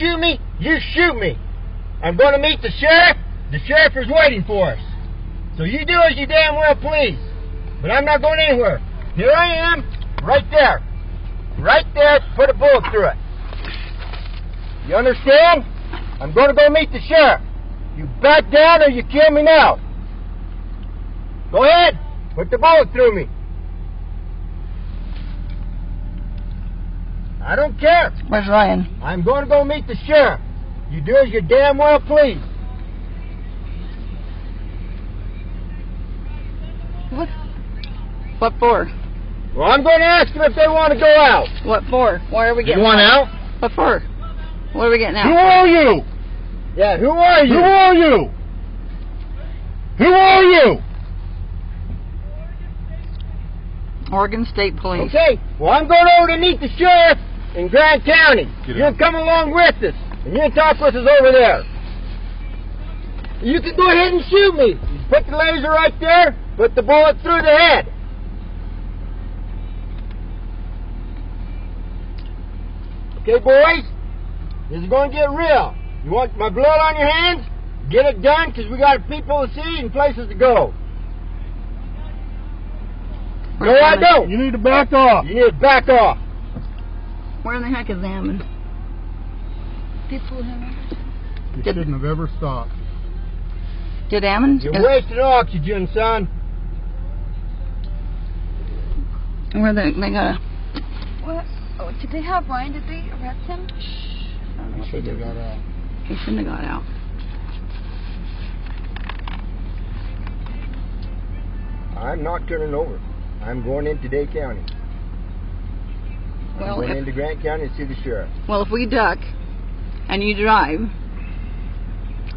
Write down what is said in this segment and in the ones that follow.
Shoot me, you shoot me. I'm going to meet the sheriff. The sheriff is waiting for us. So you do as you damn well please. But I'm not going anywhere. Here I am, right there. Right there, put a bullet through it. You understand? I'm going to go meet the sheriff. You back down or you kill me now. Go ahead, put the bullet through me. I don't care. Where's Ryan? I'm going to go meet the sheriff. You do as you damn well please. What for? Well, I'm going to ask them if they want to go out. What for? Why are we getting You want out? What for? What are we getting out? Who are you? Yeah, who are you? Who are you? Who are you? Oregon State Police. Okay, well, I'm going over to meet the sheriff in Grant County. You'll come along with us, and you can talk with us over there. You can go ahead and shoot me. You put the laser right there, put the bullet through the head. Okay, boys, this is going to get real. You want my blood on your hands? Get it done, because we got people to see and places to go. No, I don't. You need to back off. You need to back off. Where in the heck is Ammon? You shouldn't have ever stopped. Did Ammon? You're wasting oxygen, son. Where they got a... What? Oh, did they have Ryan? Did they arrest him? You shouldn't have got out. He shouldn't have got out. I'm not turning over. I'm going into Day County. I'm going into Grant County to see the sheriff. Well, if we duck and you drive,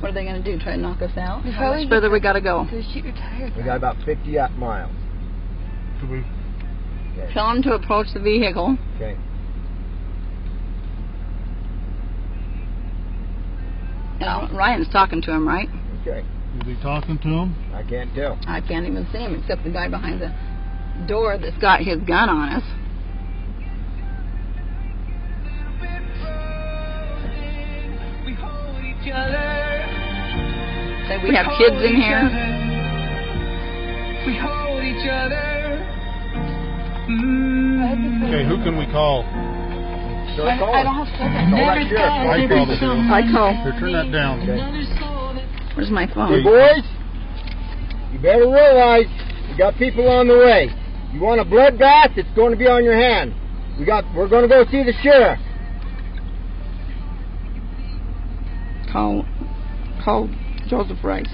what are they going to do? Try to knock us out? How much further we got to go? Shoot your tires. We got about 50 miles. Okay. Tell them to approach the vehicle. Okay. Ryan's talking to him, right? Okay. Is he talking to him? I can't tell. I can't even see him except the guy behind the door that's got his gun on us. Say we have kids in here. We hold each other. Okay, who can we call? I don't have seconds. I probably do. I call. Here, turn that down. Okay. Where's my Hey, phone? boys, you better realize we got people on the way. You want a bloodbath? It's going to be on your hand. We're going to go see the sheriff. Call Joseph Rice.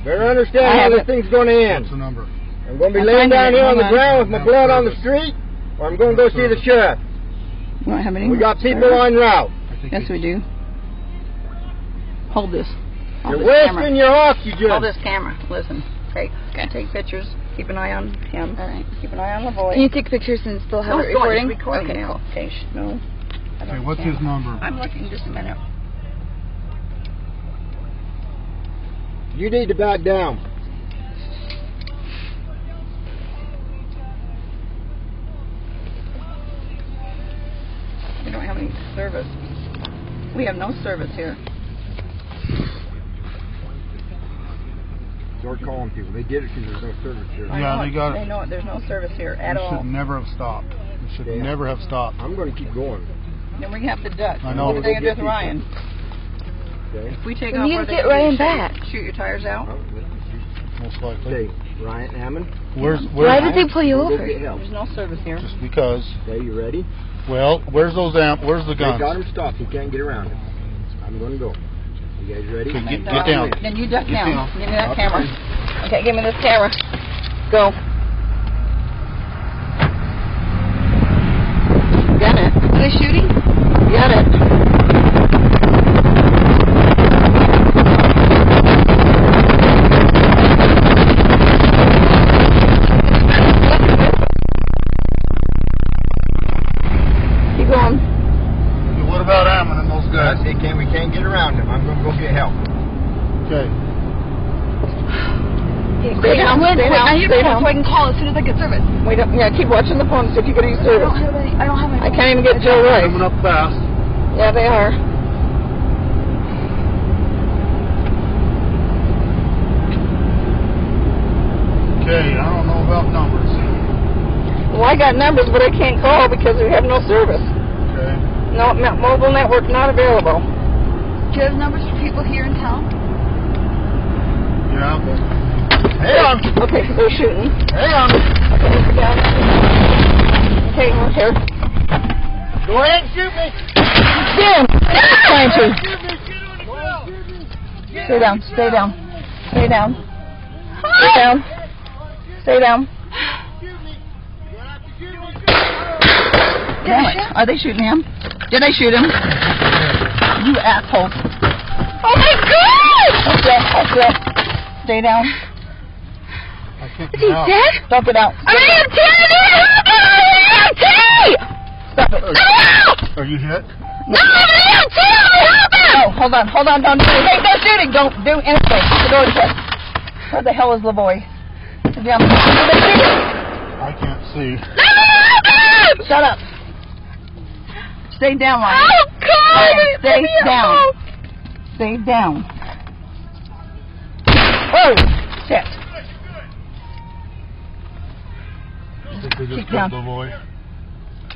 Better understand how this thing's going to end. What's the number? I'm going to be laying down here on the ground with my blood on the street, or I'm going to go see the sheriff. You don't have any? We got people en route. Yes, we do. Hold this. You're wasting your oxygen. Hold this camera. Listen. Okay. Take pictures. Keep an eye on him. All right. Keep an eye on LaVoy. Can you take pictures and still have it recording? Recording Okay, now. cool. Okay. No. Okay, what's his number? I'm looking. Just a minute. You need to back down. We don't have any service. We have no service here. Start calling people. They did it because there's no service here. Yeah, they got it. They know it. There's no service here at You all. should never have stopped. You should never have stopped. I'm going to keep going. Then we have to duck. I know. What are they going to do with Ryan? Okay. If we take We off, need where to they get gonna Ryan do? back. Shoot your tires out. Most likely. Hey, Ryan Hammond. Why did they pull you Go over? get help. There's no service here. Just because. Okay, you ready? Well, where's those where's the They got guns? him stopped. You can't get around him. I'm going to go. You guys ready? Okay, get down. Then you duck Get down. down. Give me that camera. Okay, give me this camera. Go. Got it. Are they shooting? Got it. Keep going. What about Ammon and those guys? We can't get around him. I'm going to go get help. Okay. Stay down. Wait, Stay I down. need Stay a phone down. so I can call as soon as I get service. Wait up. Yeah, keep watching the phone. See if you get any service. I don't have my I phone. can't even get Joe Rice. Coming up fast. Yeah, they are. Okay, I don't know about numbers. Well, I got numbers, but I can't call because we have no service. Okay. No, mobile network not available. Do you have numbers for people here in town? Yeah. Hang on. Okay, they're shooting. Hang on. Okay, we're here. Go ahead and shoot me. Damn! Trying to. Shoot me. Shoot on the ground. Stay down. Stay down. Stay down. Stay down. Stay down. Shoot me. You have to shoot me. Damn it. Are they shooting him? Did they shoot him? You assholes. Oh my God! Hold still. Hold still. Stay down. I can't Is get he out. dead? Don't get out. I'm EMT! Stop it. Are you hit? No, I'm EMT! Oh, hold on. Hold on. Don't do anything. No shooting. Don't do anything. Keep the door shut. Where the hell is LaVoy? Yeah. I can't see. Shut up. Stay down, Ryan. Oh, God! Ryan, stay down. Stay down. Oh, shit. I think they just Keep down. killed the boy.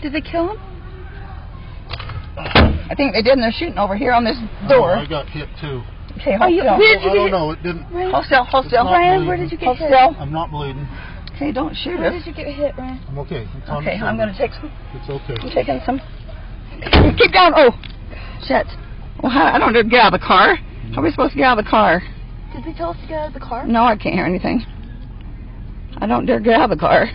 Did they kill him? I think they did, and they're shooting over here on this door. I got hit too. Okay, hold still. where did you I get don't hit? know. It didn't. Hold still. Hold still. not Ryan, bleeding. where did you get Hold hit? still. I'm not bleeding. Okay, don't shoot Where us. did you get hit, Ryan? I'm okay. It's on Okay, the I'm going to take some. It's okay. I'm taking some. Keep down. Oh, shit. Well, I don't know. Get out of the car. How are we supposed to get out of the car? Did they tell us to get out of the car? No, I can't hear anything. I don't dare get out of the car.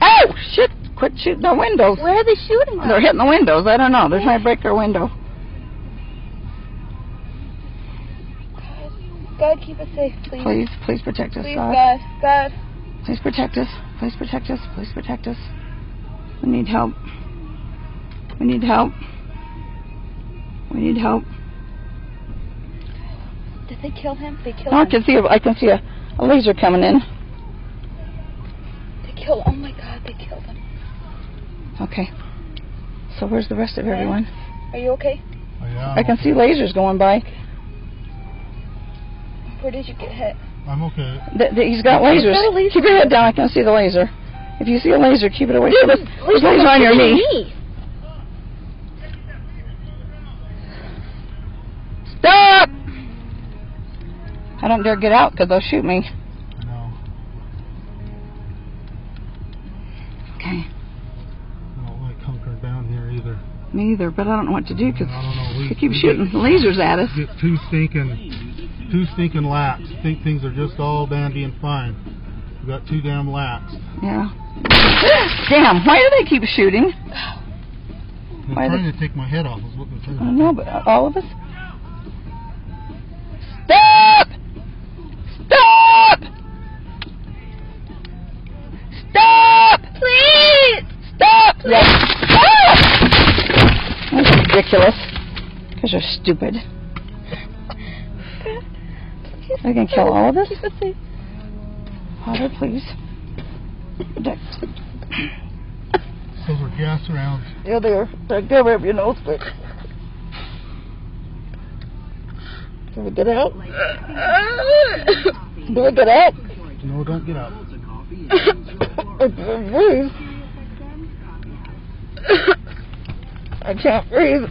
Oh, shit. Quit shooting the windows. Where are they shooting them? They're hitting the windows. I don't know. They're trying to break their window. God, keep us safe, please. Please, please protect us, Please, God. God. God. Please protect us. Please protect us. Please protect us. We need help. We need help. We need help. Did they kill him? They killed Oh, him. I can see a laser coming in. They killed. Oh my God, they killed him. Okay. So where's the rest of everyone? Are you okay? Oh, yeah, I can see lasers going by. Where did you get hit? I'm okay. He's got lasers. got a laser. Keep your head down. I can see the laser. If you see a laser, keep it away. There's a laser on your knee. Stop! I don't dare get out because they'll shoot me. No. Okay. I don't like hunker down here either. Me either, but I don't know what to do because I don't know. they keep shooting lasers at us. Get too stinking lax. Think things are just all dandy and fine. We got too damn lax. Yeah. Damn, why do they keep shooting? They're Why trying to take my head off. Is what they're I trying don't to know, but all of us? Stop! Stop! Stop! Please! Stop! Yes. Ah! That's ridiculous. Because you're stupid. They're going to kill all of us? Father, please. Protect. Those were gas rounds. Yeah, they're cover up your nose, but... Can we get out? Do we get out? No, don't get out. I can't breathe. I can't breathe.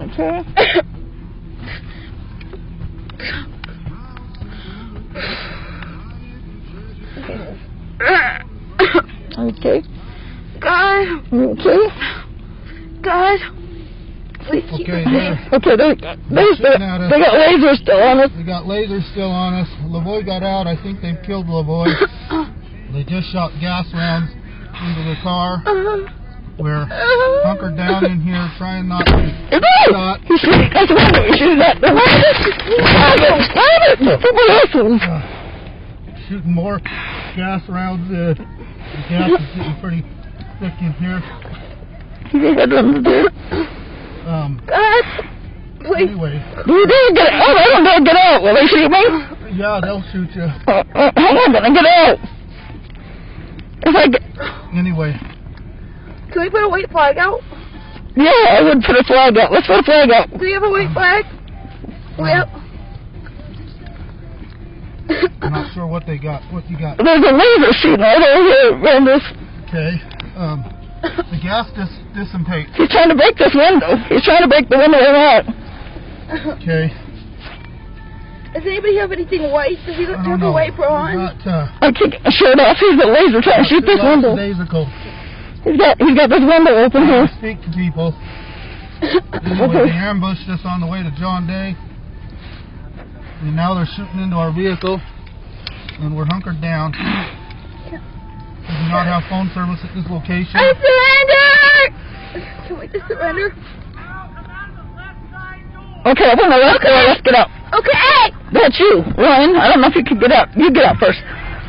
Okay. Okay. God. Okay. God. Please keep Okay, us there. safe. Okay, they got lasers still on us. They got lasers still on us. LaVoy got out. I think they've killed LaVoy. They just shot gas rounds into the car. We're hunkered down in here trying not to get shot. He's shooting at the window. He's shooting at the window. Shooting more gas rounds. The gas is getting pretty thick in here. He got nothing to do. God. Please. Anyway. You dare get out. Oh, I don't dare get out. Will they shoot me? Yeah, they'll shoot you. Hang on, let me get out. If I get... Anyway. Can we put a white flag out? Yeah, I would put a flag out. Let's put a flag out. Do you have a white flag? Yep. I'm not sure what they got. What you got? There's a laser shooting right over here around this. Okay. The gas dissipates. He's trying to break this window. He's trying to break the window out. Okay. Does anybody have anything white? Does he I have don't a know. wiper on? I kick a shirt off. He's got a laser trying to shoot this window. He's got this window open here. Speak to people. Anyway, they ambushed us on the way to John Day. And now they're shooting into our vehicle. And we're hunkered down. We do not have phone service at this location. I surrender! Can we just surrender? Okay, open the left door. Let's get out. Okay! That's you, Ryan. I don't know if you can get out. You get out first.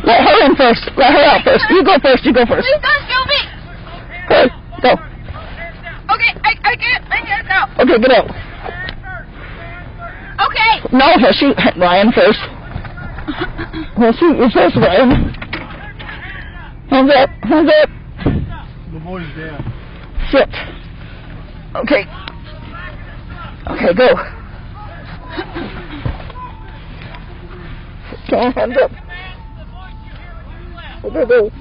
Let her in first. Let her out first. You go first. You go first. Please don't shoot me! Okay, go. Okay, I can't go. Okay, get out. Okay! No, he'll shoot Ryan first. He'll shoot you first, Ryan. Hands up. Hands up. The boy's dead. Sit. Okay. Okay, go. Okay, hands up. Okay, go.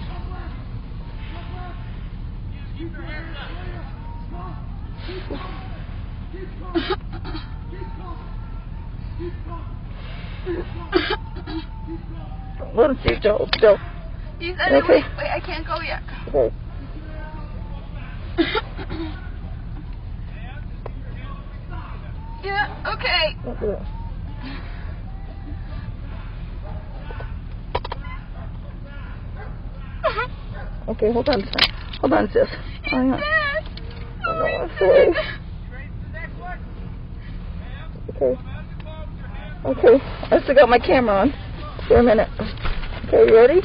Let him see, Joe. Joe. You said Okay. Wait, I can't go yet. Okay. Yeah, okay. Okay. Okay, hold on. Hold on, sis. Hang on. Oh, no, I'm sorry. Okay. Okay. I still got my camera on for a minute. Okay, you ready?